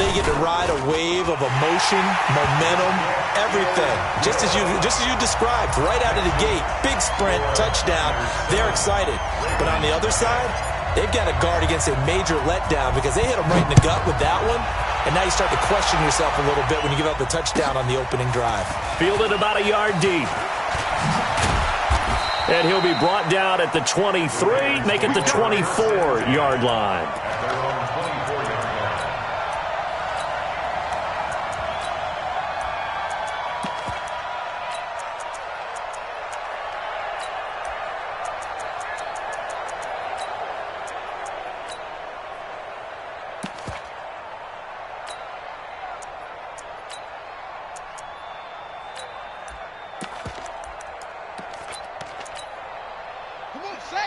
they get to ride a wave of emotion, momentum, everything. Just as you described, right out of the gate, big sprint, touchdown. They're excited. But on the other side, they've got to guard against a major letdown because they hit them right in the gut with that one. And now you start to question yourself a little bit when you give up the touchdown on the opening drive. Fielded about a yard deep. And he'll be brought down at the 23, make it the 24-yard line.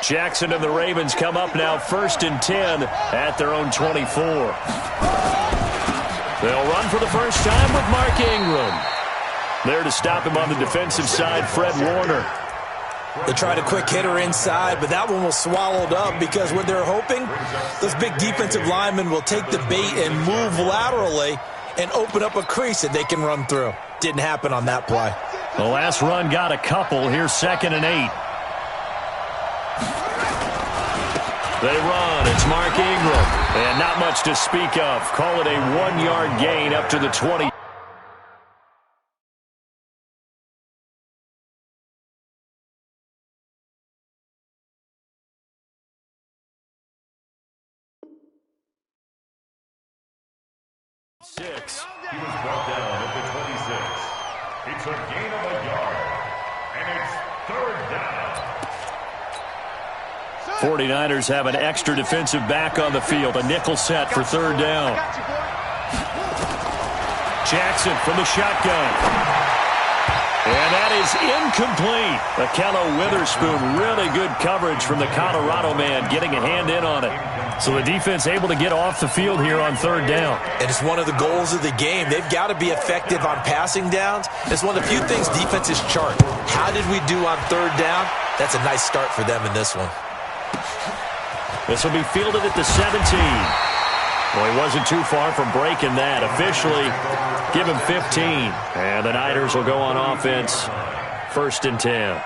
Jackson and the Ravens come up now 1st and 10 at their own 24. They'll run for the first time with Mark Ingram. There to stop him on the defensive side, Fred Warner. They tried a quick hitter inside, but that one was swallowed up because what they're hoping, those big defensive linemen will take the bait and move laterally and open up a crease that they can run through. Didn't happen on that play. The last run got a couple. Here's 2nd and 8. They run. It's Mark Ingram. And not much to speak of. Call it a 1-yard gain up to the 20. Six. He was brought down at the 26. It's a gain of a yard. And it's 3rd down. 49ers have an extra defensive back on the field. A nickel set for 3rd down. Jackson from the shotgun. And that is incomplete. Akello Witherspoon, really good coverage from the Colorado man, getting a hand in on it. So the defense able to get off the field here on 3rd down. And it's one of the goals of the game. They've got to be effective on passing downs. It's one of the few things defenses chart. How did we do on 3rd down? That's a nice start for them in this one. This will be fielded at the 17. Well, he wasn't too far from breaking that. Officially, give him 15. And the Niners will go on offense. 1st and 10.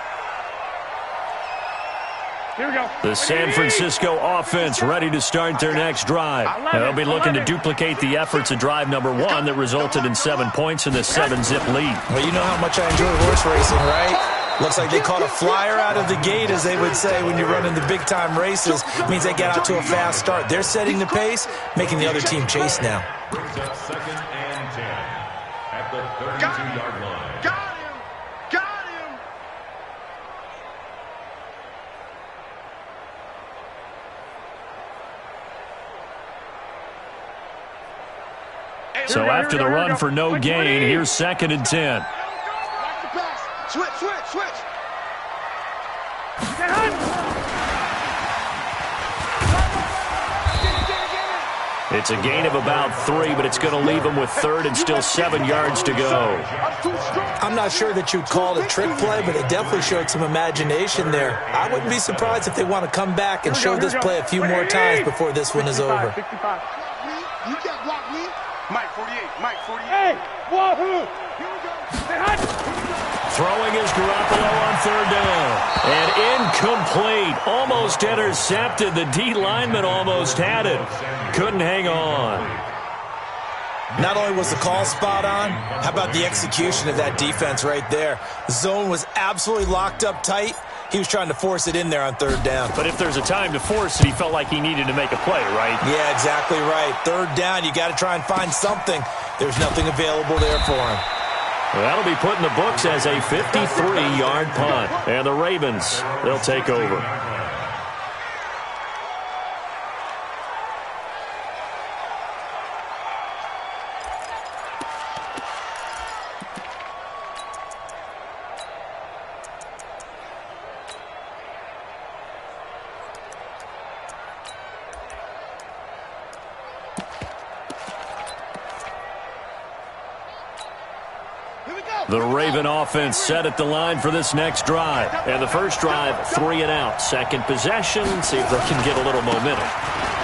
Here we go. The San Francisco offense ready to start their next drive. They'll be looking to duplicate the efforts of drive number 1 that resulted in 7 points in the 7-zip lead. Well, you know how much I enjoy horse racing, right? Looks like they caught a flyer out of the gate, as they would say when you're running the big-time races. It means they get out to a fast start. They're setting the pace, making the other team chase now. Brings up 2nd and 10 at the 32-yard line. Got him! Got him! So after the run for no gain, here's 2nd and 10. Switch, switch, switch. It's a gain of about 3, but it's going to leave them with 3rd and still 7 yards to go. I'm not sure that you'd call it a trick play, but it definitely showed some imagination there. I wouldn't be surprised if they want to come back and show this play a few more times before this one is over. 65. You can't block me. Mike 48. Mike 48. Hey, wahoo! Here we go. Throwing is Garoppolo on 3rd down. And incomplete. Almost intercepted. The D lineman almost had it. Couldn't hang on. Not only was the call spot on, how about the execution of that defense right there? The zone was absolutely locked up tight. He was trying to force it in there on 3rd down. But if there's a time to force it, he felt like he needed to make a play, right? Yeah, exactly right. 3rd down, you got to try and find something. There's nothing available there for him. Well, that'll be put in the books as a 53-yard punt. And the Ravens, they'll take over. The Raven offense set at the line for this next drive. And the first drive, 3 and out. Second possession, see if they can get a little momentum.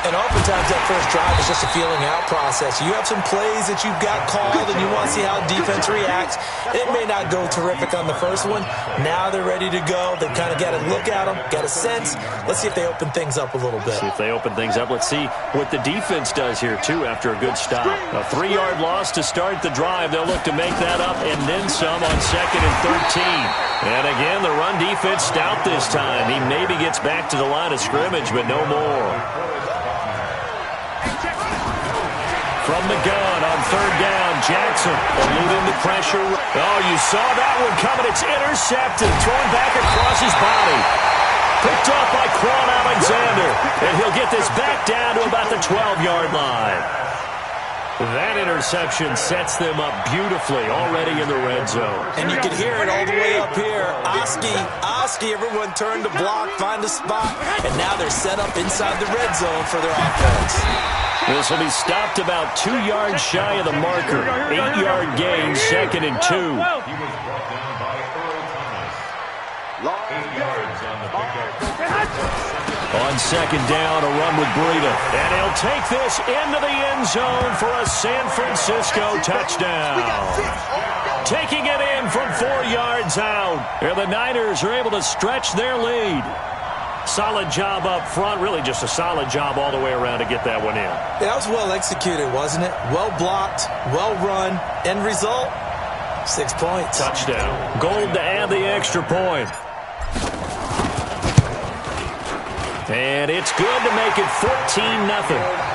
And oftentimes that first drive is just a feeling out process. You have some plays that you've got called and you want to see how defense reacts. It may not go terrific on the first one. Now they're ready to go. They've kind of got to look at them, got a sense. Let's see if they open things up a little bit. See if they open things up. Let's see what the defense does here, too, after a good stop. A 3-yard loss to start the drive. They'll look to make that up and then some on 2nd and 13. And again, the run defense stout this time. He maybe gets back to the line of scrimmage, but no more. From the gun on 3rd down, Jackson eluding the pressure. Oh, you saw that one coming. It's intercepted, thrown back across his body. Picked up by Quan Alexander. And he'll get this back down to about the 12-yard line. That interception sets them up beautifully already in the red zone. And you can hear it all the way up here. Oski, everyone turned to block, find a spot, and now they're set up inside the red zone for their offense. This will be stopped about 2 yards shy of the marker. 8-yard gain, 2nd and 2. He was brought down by Earl Thomas. 8 yards on the pickup. On 2nd down, a run with Breida. And he'll take this into the end zone for a San Francisco touchdown. Taking it in from 4 yards out. And the Niners are able to stretch their lead. Solid job up front. Really just a solid job all the way around to get that one in. That was well executed, wasn't it? Well blocked, well run. End result, 6 points. Touchdown. Gold to add the extra point. And it's good to make it 14-0.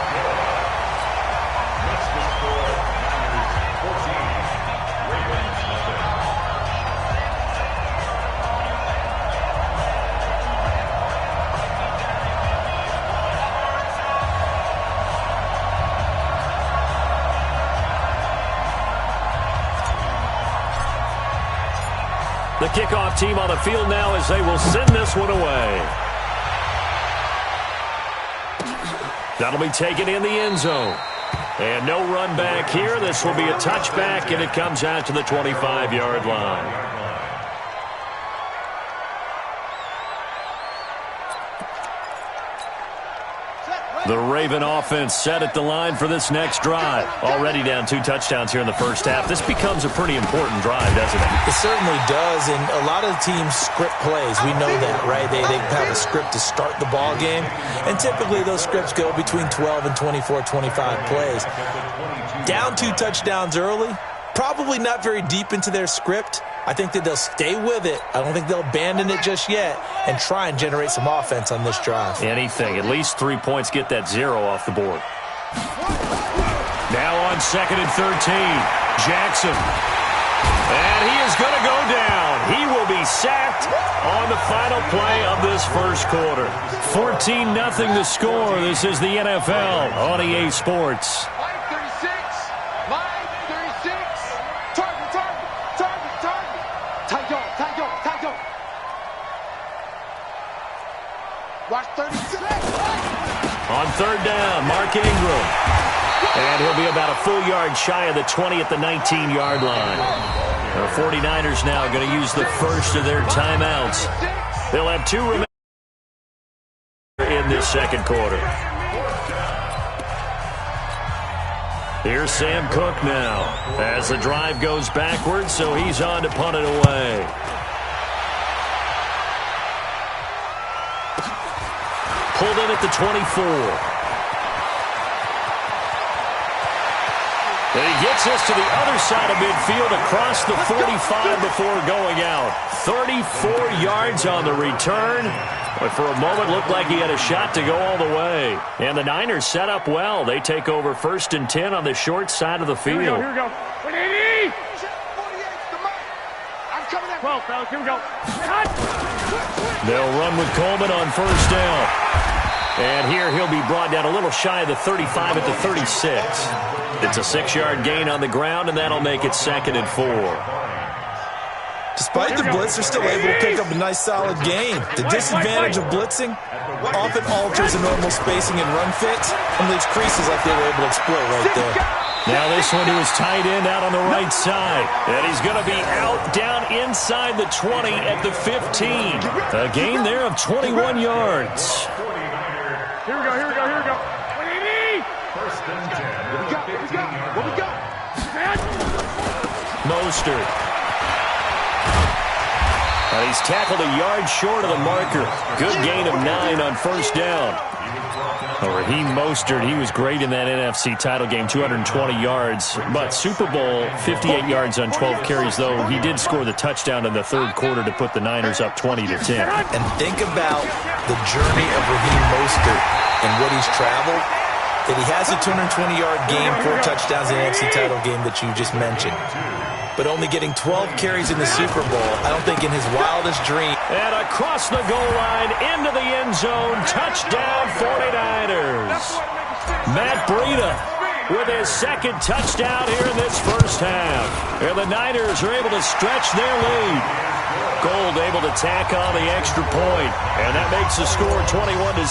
The kickoff team on the field now as they will send this one away. That'll be taken in the end zone. And no run back here. This will be a touchback, and it comes out to the 25-yard line. The Raven offense set at the line for this next drive. Already down 2 touchdowns here in the first half. This becomes a pretty important drive, doesn't it? It certainly does, and a lot of the teams script plays. We know that, right? They have a script to start the ball game, and typically those scripts go between 12 and 24, 25 plays. Down 2 touchdowns early, probably not very deep into their script. I think that they'll stay with it. I don't think they'll abandon it just yet and try and generate some offense on this drive. Anything. At least 3 points, get that 0 off the board. Now on 2nd and 13, Jackson. And he is going to go down. He will be sacked on the final play of this first quarter. 14-0 the score. This is the NFL on EA Sports. Watch 36. On 3rd down, Mark Ingram. And he'll be about a full yard shy of the 20 at the 19-yard line. The 49ers now going to use the first of their timeouts. They'll have 2 remaining in this second quarter. Here's Sam Cook now as the drive goes backwards, so he's on to punt it away. Pulled in at the 24. And he gets this to the other side of midfield across the 45 before going out. 34 yards on the return. But for a moment, looked like he had a shot to go all the way. And the Niners set up well. They take over 1st and 10 on the short side of the field. Here we go. 180. I'm coming in. 12, fellas. Here we go. They'll run with Coleman on 1st down. And here he'll be brought down a little shy of the 35 at the 36. It's a 6-yard gain on the ground, and that'll make it 2nd and 4. Despite the blitz, they're still able to pick up a nice solid gain. The disadvantage of blitzing often alters the normal spacing and run fits and leaves creases like they were able to exploit right there. Now this one to his tight end out on the right side. And he's going to be out down inside the 20 at the 15. A gain there of 21 yards. Here we go. What we got? Mostert. And he's tackled a yard short of the marker. Good gain of 9 on first down. Raheem Mostert, he was great in that NFC title game, 220 yards. But Super Bowl, 58 yards on 12 carries, though he did score the touchdown in the third quarter to put the Niners up 20-10. And think about the journey of Raheem Mostert and what he's traveled. That he has a 220-yard game, 4 touchdowns in the NFC title game that you just mentioned. But only getting 12 carries in the Super Bowl, I don't think in his wildest dream. And across the goal line, into the end zone, touchdown 49ers. Matt Breida with his second touchdown here in this first half. And the Niners are able to stretch their lead. Gold able to tack on the extra point. And that makes the score 21-0.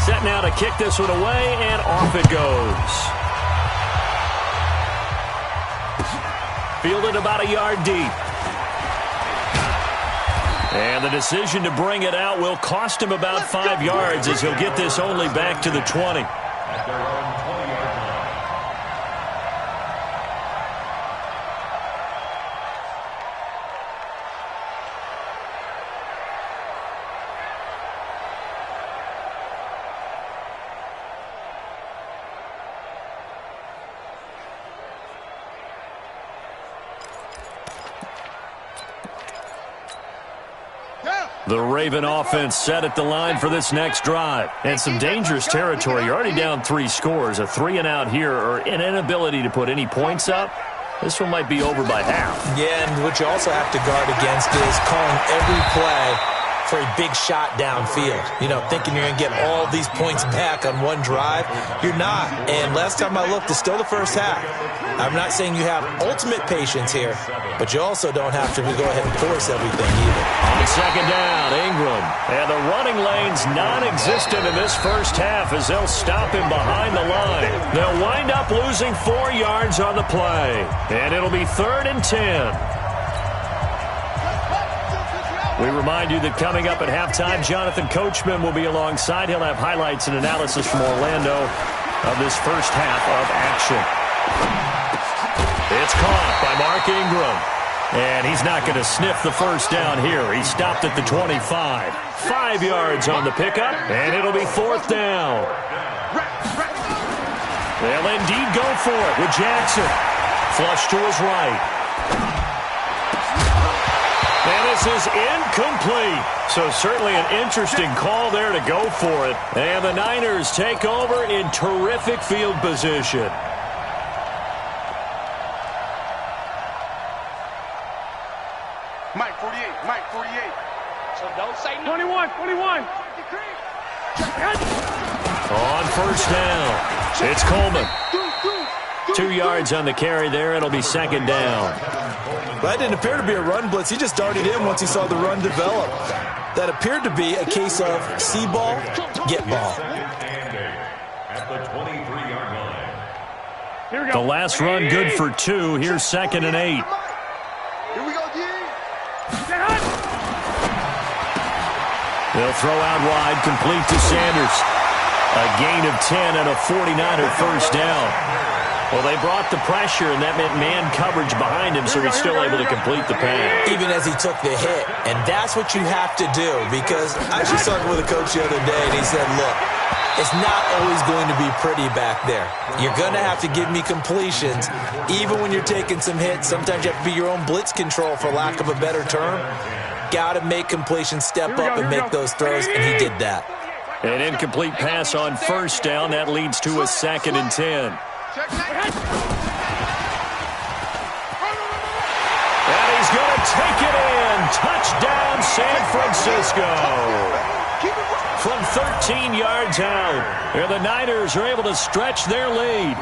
Set now to kick this one away, and off it goes. Fielded about a yard deep. And the decision to bring it out will cost him about 5 yards as he'll get this only back to the 20. At their own 20-yard line. The Raven offense set at the line for this next drive. And some dangerous territory. You're already down 3 scores. A 3-and-out here or an inability to put any points up. This one might be over by half. Yeah, and what you also have to guard against is calling every play for a big shot downfield. You know, thinking you're going to get all these points back on one drive. You're not. And last time I looked, it's still the first half. I'm not saying you have ultimate patience here, but you also don't have to go ahead and force everything either. On second down, Ingram. And the running lane's non-existent in this first half as they'll stop him behind the line. They'll wind up losing 4 yards on the play. And it'll be 3rd and 10. We remind you that coming up at halftime, Jonathan Coachman will be alongside. He'll have highlights and analysis from Orlando of this first half of action. It's caught by Mark Ingram. And he's not going to sniff the first down here. He stopped at the 25. 5 yards on the pickup, and it'll be 4th down. They'll indeed go for it with Jackson. Flush to his right. And this is incomplete. So certainly an interesting call there to go for it. And the Niners take over in terrific field position. Mike 48, Mike 48. So don't say 21, 21. On first down, it's Coleman. 2 yards on the carry there. It'll be 2nd down. That didn't appear to be a run blitz. He just darted in once he saw the run develop. That appeared to be a case of see ball, get ball. At the 23-yard line. Here we go. The last run good for 2. Here's 2nd and 8. Here we go, D. They'll throw out wide, complete to Sanders. A gain of 10 and a 49er first down. Well, they brought the pressure, and that meant man coverage behind him, so he's still able to complete the pass. Even as he took the hit. And that's what you have to do, because I was just talking with a coach the other day, and he said, look, it's not always going to be pretty back there. You're going to have to give me completions. Even when you're taking some hits, sometimes you have to be your own blitz control, for lack of a better term. Got to make completions, step up and make those throws, and he did that. An incomplete pass on first down. That leads to a 2nd and 10. And he's going to take it in. Touchdown, San Francisco. From 13 yards out. And the Niners are able to stretch their lead.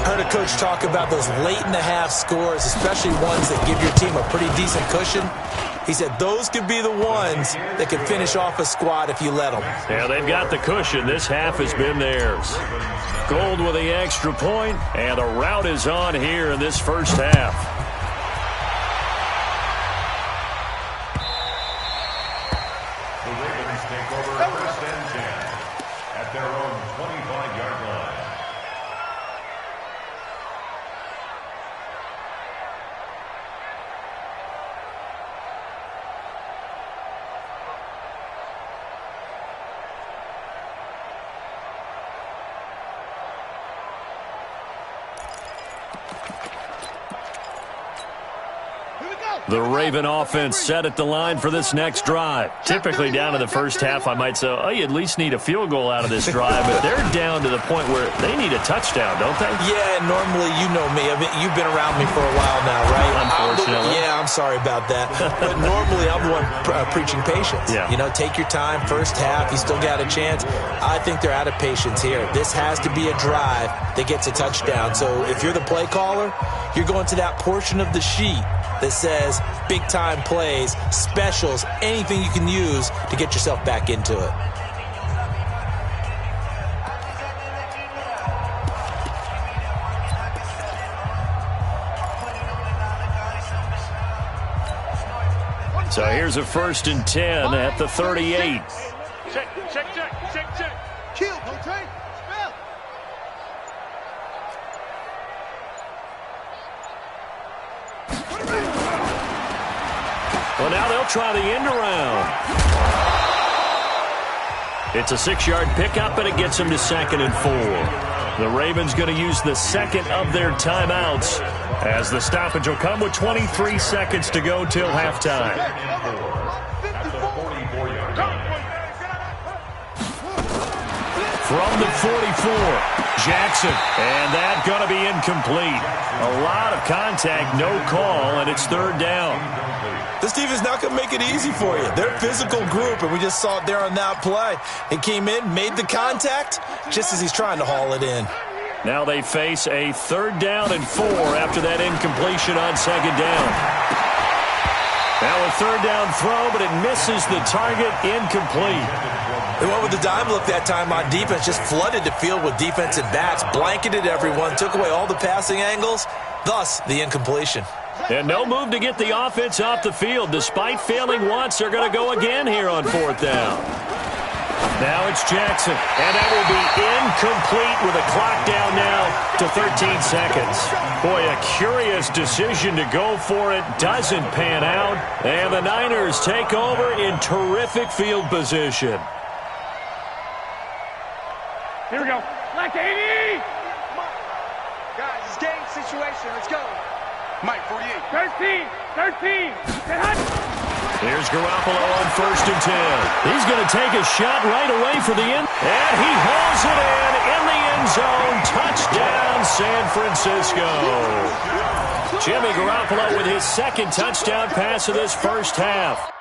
Heard a coach talk about those late-in-the-half scores, especially ones that give your team a pretty decent cushion. He said those could be the ones that could finish off a squad if you let them. Yeah, they've got the cushion. This half has been theirs. Gold with the extra point, and the rout is on here in this first half. The Ravens take over 1st and 10 at their own 25-yard line. The Raven offense set at the line for this next drive. Typically down to the first half, I might say, oh, you at least need a field goal out of this drive, but they're down to the point where they need a touchdown, don't they? Yeah, normally, you know me. I mean, you've been around me for a while now, right? Unfortunately. I'm sorry about that. But normally, I'm the one preaching patience. Yeah. You know, take your time, first half, you still got a chance. I think they're out of patience here. This has to be a drive that gets a touchdown. So if you're the play caller, you're going to that portion of the sheet that says big-time plays, specials, anything you can use to get yourself back into it. So here's a 1st and 10 at the 38. Check. Kill, Coach. Spell. Well, now they'll try the end around. It's a 6-yard pickup, and it gets them to 2nd and 4. The Ravens going to use the second of their timeouts as the stoppage will come with 23 seconds to go till halftime. From the 44, Jackson, and that going to be incomplete. A lot of contact, no call, and it's 3rd down. This defense not going to make it easy for you. They're a physical group, and we just saw it there on that play. He came in, made the contact, just as he's trying to haul it in. Now they face a 3rd down and 4 after that incompletion on 2nd down. Now a 3rd down throw, but it misses the target, incomplete. They went with the dime look that time on defense, just flooded the field with defensive backs, blanketed everyone, took away all the passing angles, thus the incompletion. And no move to get the offense off the field. Despite failing once, they're going to go again here on 4th down. Now it's Jackson, and that will be incomplete with a clock down now to 13 seconds. Boy, a curious decision to go for it. Doesn't pan out, and the Niners take over in terrific field position. Here we go. Black 80. Guys, it's game situation. Let's go. Mike, 48. 13. Here's Garoppolo on 1st and 10. He's going to take a shot right away for the end. And he hauls it in the end zone. Touchdown, San Francisco. Jimmy Garoppolo with his 2nd touchdown pass of this first half.